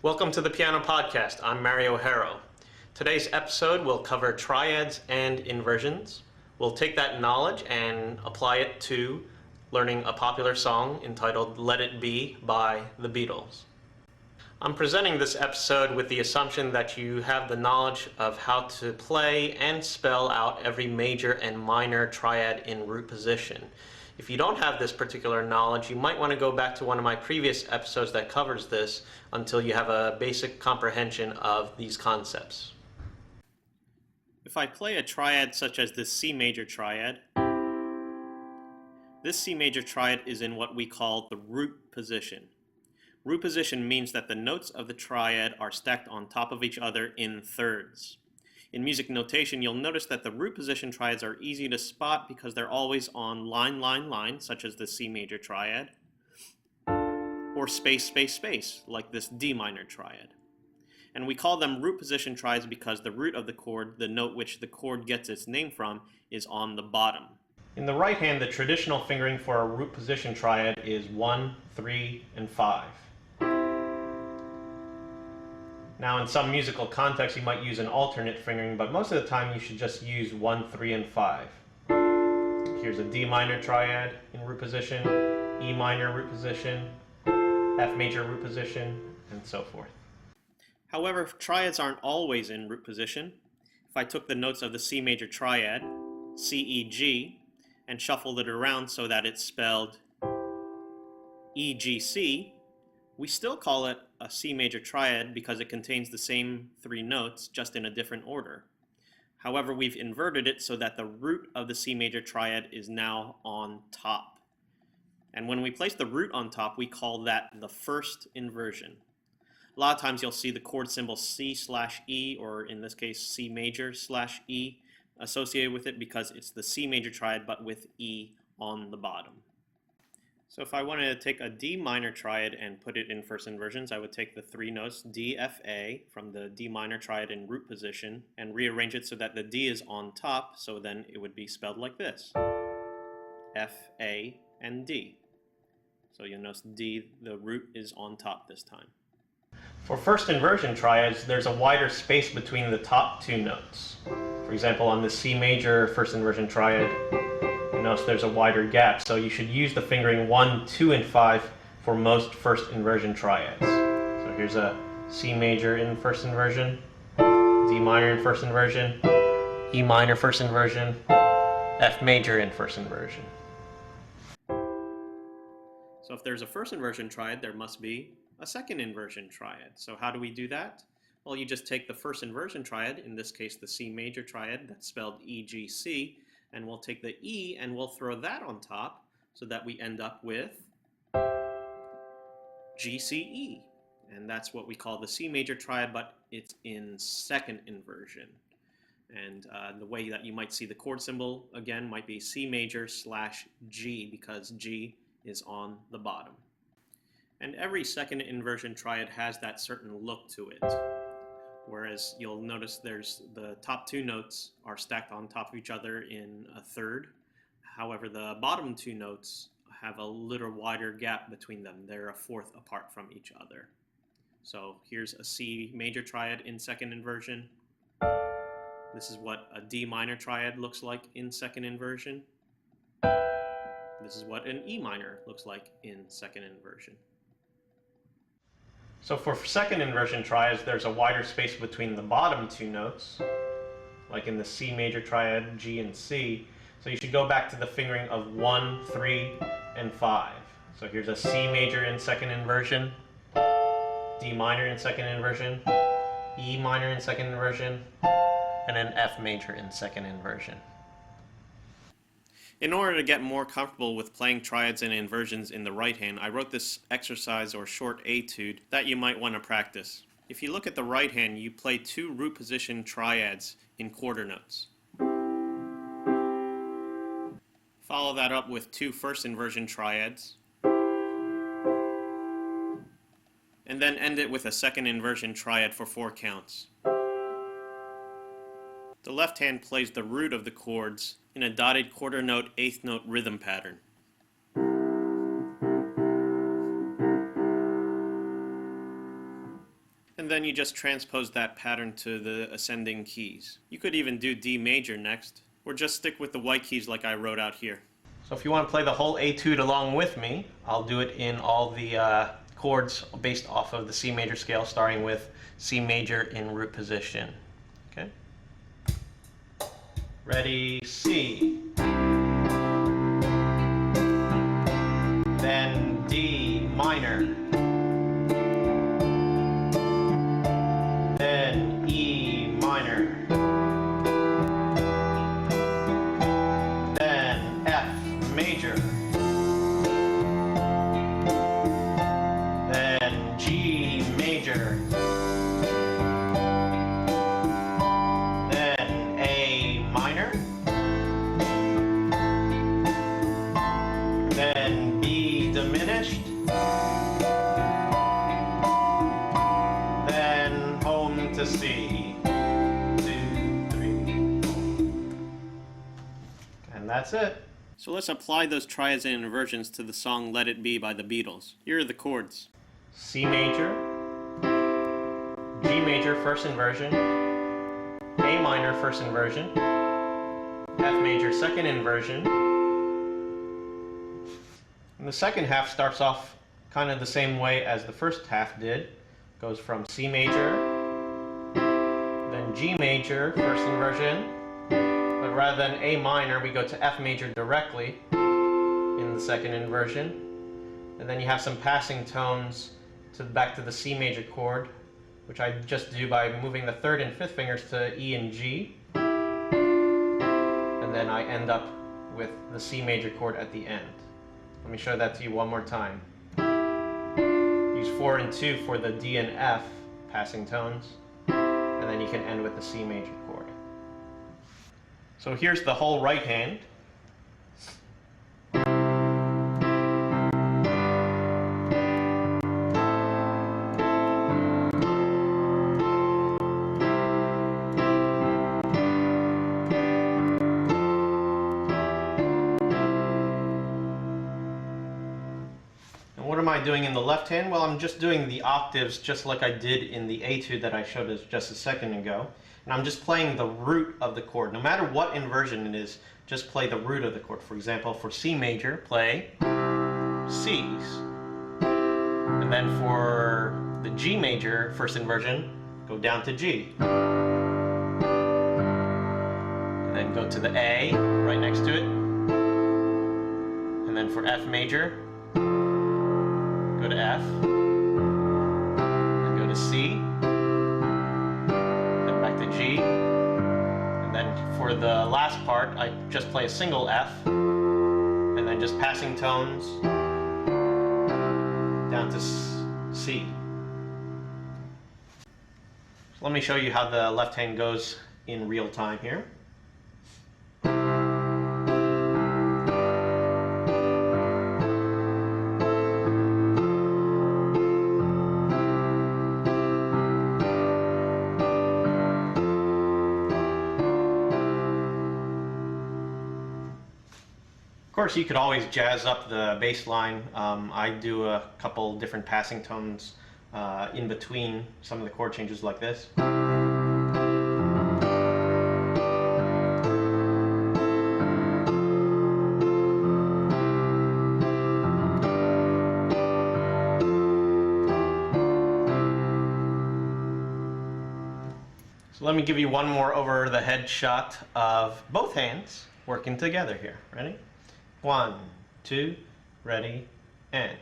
Welcome to the Piano Podcast. I'm Mario Harrow. Today's episode will cover triads and inversions. We'll take that knowledge and apply it to learning a popular song entitled Let It Be by the Beatles. I'm presenting this episode with the assumption that you have the knowledge of how to play and spell out every major and minor triad in root position. If you don't have this particular knowledge, you might want to go back to one of my previous episodes that covers this until you have a basic comprehension of these concepts. If I play a triad such as this C major triad, this C major triad is in what we call the root position. Root position means that the notes of the triad are stacked on top of each other in thirds. In music notation, you'll notice that the root position triads are easy to spot because they're always on line, line, line, such as the C major triad, or space, space, space, like this D minor triad. And we call them root position triads because the root of the chord, the note which the chord gets its name from, is on the bottom. In the right hand, the traditional fingering for a root position triad is 1, 3, and 5. Now, in some musical contexts, you might use an alternate fingering, but most of the time you should just use 1, 3, and 5. Here's a D minor triad in root position, E minor root position, F major root position, and so forth. However, triads aren't always in root position. If I took the notes of the C major triad, C, E, G, and shuffled it around so that it's spelled E, G, C, we still call it a C major triad because it contains the same three notes, just in a different order. However, we've inverted it so that the root of the C major triad is now on top. And when we place the root on top, we call that the first inversion. A lot of times you'll see the chord symbol C/E, or in this case C major/E, associated with it because it's the C major triad but with E on the bottom. So if I wanted to take a D minor triad and put it in first inversions, I would take the three notes D, F, A from the D minor triad in root position and rearrange it so that the D is on top, so then it would be spelled like this: F, A, and D. So you'll notice D, the root is on top this time. For first inversion triads, there's a wider space between the top two notes. For example, on the C major first inversion triad, notice there's a wider gap, so you should use the fingering 1, 2, and 5 for most first inversion triads. So here's a C major in first inversion, D minor in first inversion, E minor first inversion, F major in first inversion. So if there's a first inversion triad, there must be a second inversion triad. So how do we do that? Well, you just take the first inversion triad, in this case the C major triad that's spelled E, G, C, and we'll take the E and we'll throw that on top so that we end up with G, C, E. And that's what we call the C major triad, but it's in second inversion. And the way that you might see the chord symbol, again, might be C major/G because G is on the bottom. And every second inversion triad has that certain look to it. Whereas you'll notice there's the top two notes are stacked on top of each other in a third. However, the bottom two notes have a little wider gap between them. They're a fourth apart from each other. So here's a C major triad in second inversion. This is what a D minor triad looks like in second inversion. This is what an E minor looks like in second inversion. So for second inversion triads, there's a wider space between the bottom two notes, like in the C major triad, G and C. So you should go back to the fingering of 1, 3, and 5. So here's a C major in second inversion, D minor in second inversion, E minor in second inversion, and an F major in second inversion. In order to get more comfortable with playing triads and inversions in the right hand, I wrote this exercise or short etude that you might want to practice. If you look at the right hand, you play two root position triads in quarter notes. Follow that up with two first inversion triads, and then end it with a second inversion triad for 4 counts. The left hand plays the root of the chords in a dotted quarter note, eighth note rhythm pattern. And then you just transpose that pattern to the ascending keys. You could even do D major next, or just stick with the white keys like I wrote out here. So if you want to play the whole etude along with me, I'll do it in all the chords based off of the C major scale, starting with C major in root position. Okay? Ready, C. Then D minor. Then E minor. Then F major. Then G major. Then A minor. Then B diminished. Then home to C. 2, 3. And that's it. So let's apply those triads and inversions to the song Let It Be by the Beatles. Here are the chords. C major, G major first inversion, A minor first inversion, F major second inversion. And the second half starts off kind of the same way as the first half did. Goes from C major, then G major first inversion, but rather than A minor we go to F major directly in the second inversion. And then you have some passing tones back to the C major chord, which I just do by moving the third and fifth fingers to E and G. And then I end up with the C major chord at the end. Let me show that to you one more time. Use 4 and 2 for the D and F passing tones, and then you can end with the C major chord. So here's the whole right hand. What am I doing in the left hand? Well, I'm just doing the octaves just like I did in the etude that I showed us just a second ago. And I'm just playing the root of the chord. No matter what inversion it is, just play the root of the chord. For example, for C major, play C's. And then for the G major first inversion, go down to G. And then go to the A right next to it. And then for F major, go to F, and go to C, then back to G, and then for the last part I just play a single F, and then just passing tones down to C. So let me show you how the left hand goes in real time here. Of course, you could always jazz up the bass line. I do a couple different passing tones in between some of the chord changes like this. So let me give you one more over the head shot of both hands working together here. Ready? 1, 2, ready, and.